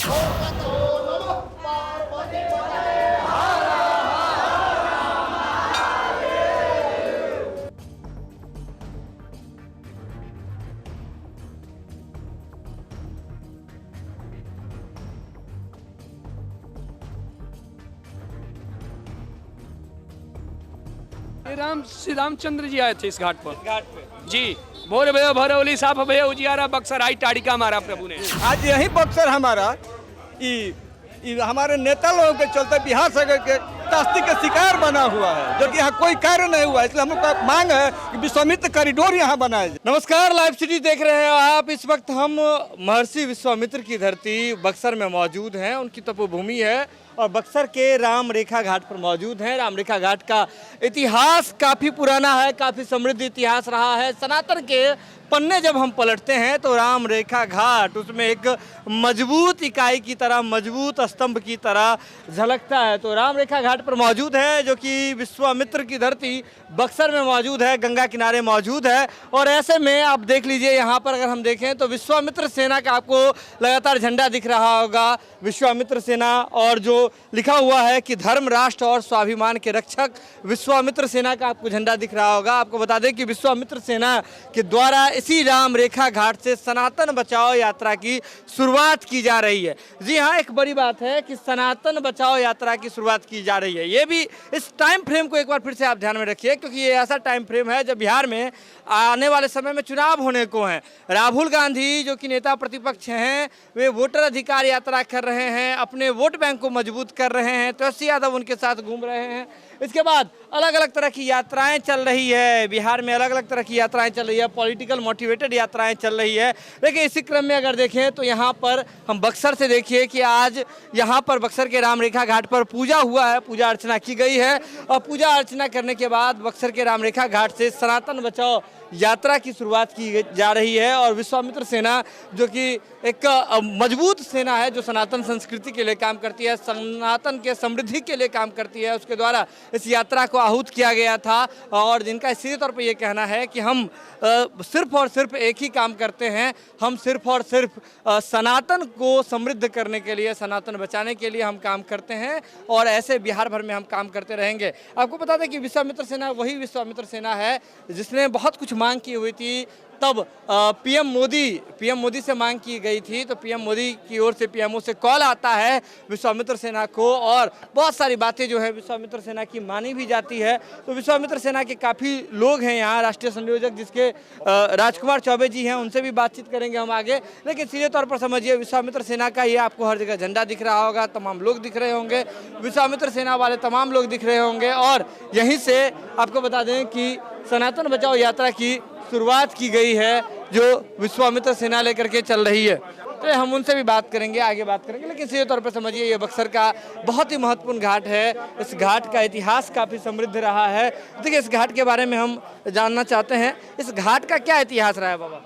श्री रामचंद्र जी आए थे इस घाट पर जी। भोर भयो भरौली साफ भयो उजियारा, बक्सर आई टाड़िका मारा प्रभु ने। आज यही बक्सर हमारा हमारे नेता लोगों के चलते बिहार सरकार के तास्ती के शिकार बना हुआ है, जो कि यहाँ कोई कार्य नहीं हुआ। इसलिए हम लोग का मांग है कि विश्वामित्र कॉरिडोर यहाँ बनाया जाए। नमस्कार, लाइव सिटी देख रहे हैं आप। इस वक्त हम महर्षि विश्वामित्र की धरती बक्सर में मौजूद हैं, उनकी तपोभूमि है और बक्सर के राम रेखा घाट पर मौजूद हैं। राम रेखा घाट का इतिहास काफ़ी पुराना है, काफ़ी समृद्ध इतिहास रहा है। सनातन के पन्ने जब हम पलटते हैं तो राम रेखा घाट उसमें एक मजबूत इकाई की तरह, मजबूत स्तंभ की तरह झलकता है। तो राम रेखा घाट पर मौजूद है, जो कि विश्वामित्र की धरती बक्सर में मौजूद है, गंगा किनारे मौजूद है। और ऐसे में आप देख लीजिए, यहाँ पर अगर हम देखें तो विश्वामित्र सेना का आपको लगातार झंडा दिख रहा होगा। विश्वामित्र सेना, और जो लिखा हुआ है कि धर्म, राष्ट्र और स्वाभिमान के रक्षक, विश्वामित्र सेना का आपको झंडा दिख रहा होगा। आपको बता दें कि विश्वामित्र सेना के द्वारा इसी राम रेखा घाट से सनातन बचाओ यात्रा की शुरुआत की जा रही है। जी हाँ, एक बड़ी बात है कि सनातन बचाओ यात्रा की शुरुआत की जा रही है। ये भी इस टाइम फ्रेम को एक बार फिर से आप ध्यान में रखिए, क्योंकि ये ऐसा टाइम फ्रेम है जब बिहार में आने वाले समय में चुनाव होने को हैं। राहुल गांधी जो कि नेता प्रतिपक्ष हैं, वे वोटर अधिकार यात्रा कर रहे हैं, अपने वोट बैंक को मजबूत कर रहे हैं। तेजस्वी यादव उनके साथ घूम रहे हैं। इसके बाद अलग अलग तरह की यात्राएं चल रही है बिहार में, अलग अलग तरह की यात्राएं चल रही है, पॉलिटिकल मोटिवेटेड यात्राएं चल रही है। लेकिन इसी क्रम में अगर देखें तो यहाँ पर हम बक्सर से देखिए कि आज यहाँ पर बक्सर के राम रेखा घाट पर पूजा हुआ है, पूजा अर्चना की गई है। और पूजा अर्चना करने के बाद बक्सर के राम रेखा घाट से सनातन बचाओ यात्रा की शुरुआत की जा रही है। और विश्वामित्र सेना जो कि एक मजबूत सेना है, जो सनातन संस्कृति के लिए काम करती है, सनातन के समृद्धि के लिए काम करती है, उसके द्वारा इस यात्रा को आहूत किया गया था। और जिनका सीधे तौर पर ये कहना है कि हम सिर्फ और सिर्फ एक ही काम करते हैं, हम सिर्फ और सिर्फ सनातन को समृद्ध करने के लिए, सनातन बचाने के लिए हम काम करते हैं और ऐसे बिहार भर में हम काम करते रहेंगे। आपको बता दें कि विश्वामित्र सेना वही विश्वामित्र सेना है जिसने बहुत कुछ मांग की हुई थी। तब पीएम मोदी से मांग की गई थी, तो पीएम मोदी की ओर से, पीएमओ से कॉल आता है विश्वामित्र सेना को, और बहुत सारी बातें जो है विश्वामित्र सेना की मानी भी जाती है। तो विश्वामित्र सेना के काफ़ी लोग हैं यहाँ, राष्ट्रीय संयोजक जिसके राजकुमार चौबे जी हैं, उनसे भी बातचीत करेंगे हम आगे। लेकिन सीधे तौर पर समझिए, विश्वामित्र सेना का ये आपको हर जगह झंडा दिख रहा होगा, तमाम लोग दिख रहे होंगे, विश्वामित्र सेना वाले तमाम लोग दिख रहे होंगे। और यहीं से आपको बता दें कि सनातन बचाओ यात्रा की शुरुआत की गई है, जो विश्वामित्र सेना लेकर के चल रही है। तो हम उनसे भी बात करेंगे, आगे बात करेंगे। लेकिन सीधे तौर पर समझिए, ये बक्सर का बहुत ही महत्वपूर्ण घाट है। इस घाट का इतिहास काफ़ी समृद्ध रहा है। देखिए, इस घाट के बारे में हम जानना चाहते हैं, इस घाट का क्या इतिहास रहा है बाबा?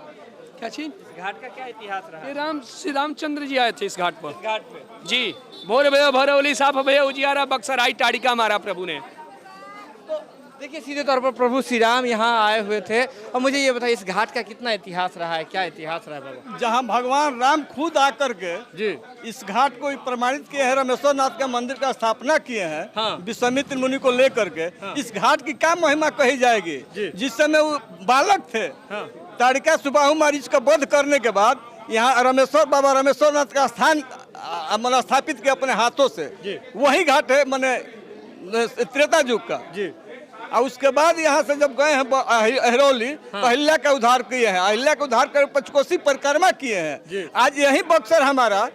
क्या चीज? इस घाट का क्या इतिहास रहा है? श्री रामचंद्र जी आए थे इस घाट पर घाट पे जी। भोर भयो भरौली साफ भयो उजियारा, बक्सर आई टाड़िका मारा प्रभु ने। देखिए, सीधे तौर पर प्रभु श्री राम यहाँ आए हुए थे। और मुझे ये बताइए, इस घाट का कितना इतिहास रहा है, क्या इतिहास रहा है बाबा? जहाँ भगवान राम खुद आकर के जी इस घाट को प्रमाणित किए हैं, रामेश्वर नाथ का मंदिर का स्थापना किए हैं। हाँ। विश्वामित्र मुनि को लेकर के। हाँ। इस घाट की क्या महिमा कही जाएगी? जिस समय वो बालक थे, हाँ। ताड़िका सुबाहु मारीच का वध करने के बाद यहाँ बाबा रामेश्वर नाथ का स्थान स्थापित किया अपने हाथों से। वही घाट है, माने त्रेता युग का जी। और उसके बाद यहाँ से जब गए हैं अहिरौली, हाँ। अहिल्या का उद्धार किए हैं, अहिल्या का उद्धार कर पंचकोशी परिक्रमा किए हैं। आज यही बक्सर हमारा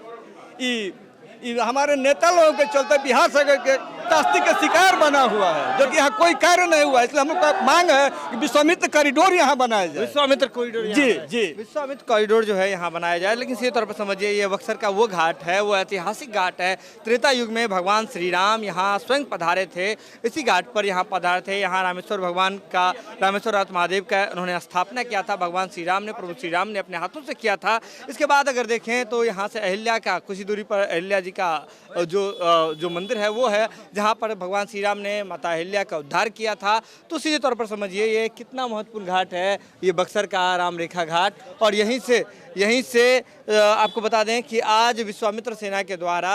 हमारे नेता लोगों के चलते बिहार सरकार के तास्ती के शिकार बना हुआ है, जो कि यहाँ कोई कार्य नहीं हुआ। इसलिए हम लोग का मांग है कि विश्वामित्र कॉरिडोर यहाँ बनाया जाए। विश्वामित्र कॉरिडोर जी विश्वामित्र कॉरिडोर जो है यहाँ बनाया जाए। लेकिन सीधे तौर पर समझिए, ये बक्सर का वो घाट है, वो ऐतिहासिक घाट है। त्रेता युग में भगवान श्री राम यहाँ स्वयं पधारे थे, इसी घाट पर यहाँ पधारे थे। यहाँ रामेश्वर भगवान का, रामेश्वर नाथ महादेव का उन्होंने स्थापना किया था भगवान श्री राम ने, प्रभु श्री राम ने अपने हाथों से किया था। इसके बाद अगर देखें तो यहाँ से अहिल्या का कुछ ही दूरी पर अहिल्या जी का जो मंदिर है वो है, जहाँ पर भगवान श्री राम ने माता अहिल्या का उद्धार किया था। तो सीधे तौर पर समझिए ये कितना महत्वपूर्ण घाट है, ये बक्सर का राम रेखा घाट। और यहीं से आपको बता दें कि आज विश्वामित्र सेना के द्वारा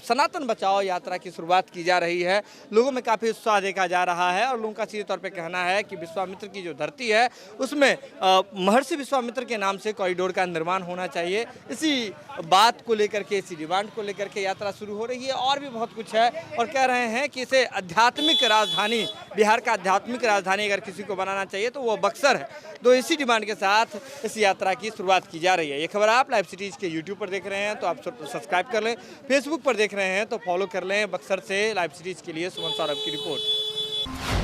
सनातन बचाओ यात्रा की शुरुआत की जा रही है। लोगों में काफ़ी उत्साह देखा जा रहा है और लोगों का सीधे तौर पे कहना है कि विश्वामित्र की जो धरती है उसमें महर्षि विश्वामित्र के नाम से कॉरिडोर का निर्माण होना चाहिए। इसी बात को लेकर के, इसी डिमांड को लेकर के यात्रा शुरू हो रही है। और भी बहुत कुछ है और कह रहे हैं कि इसे आध्यात्मिक राजधानी, बिहार का आध्यात्मिक राजधानी अगर किसी को बनाना चाहिए तो वो बक्सर है। तो इसी डिमांड के साथ इस यात्रा की शुरुआत की जा रही है। ये खबर आप लाइव सिटीज़ के यूट्यूब पर देख रहे हैं तो आप सब्सक्राइब कर लें, फेसबुक पर देख रहे हैं तो फॉलो कर लें। बक्सर से लाइव सिटीज़ के लिए सुमन सौरभ की रिपोर्ट।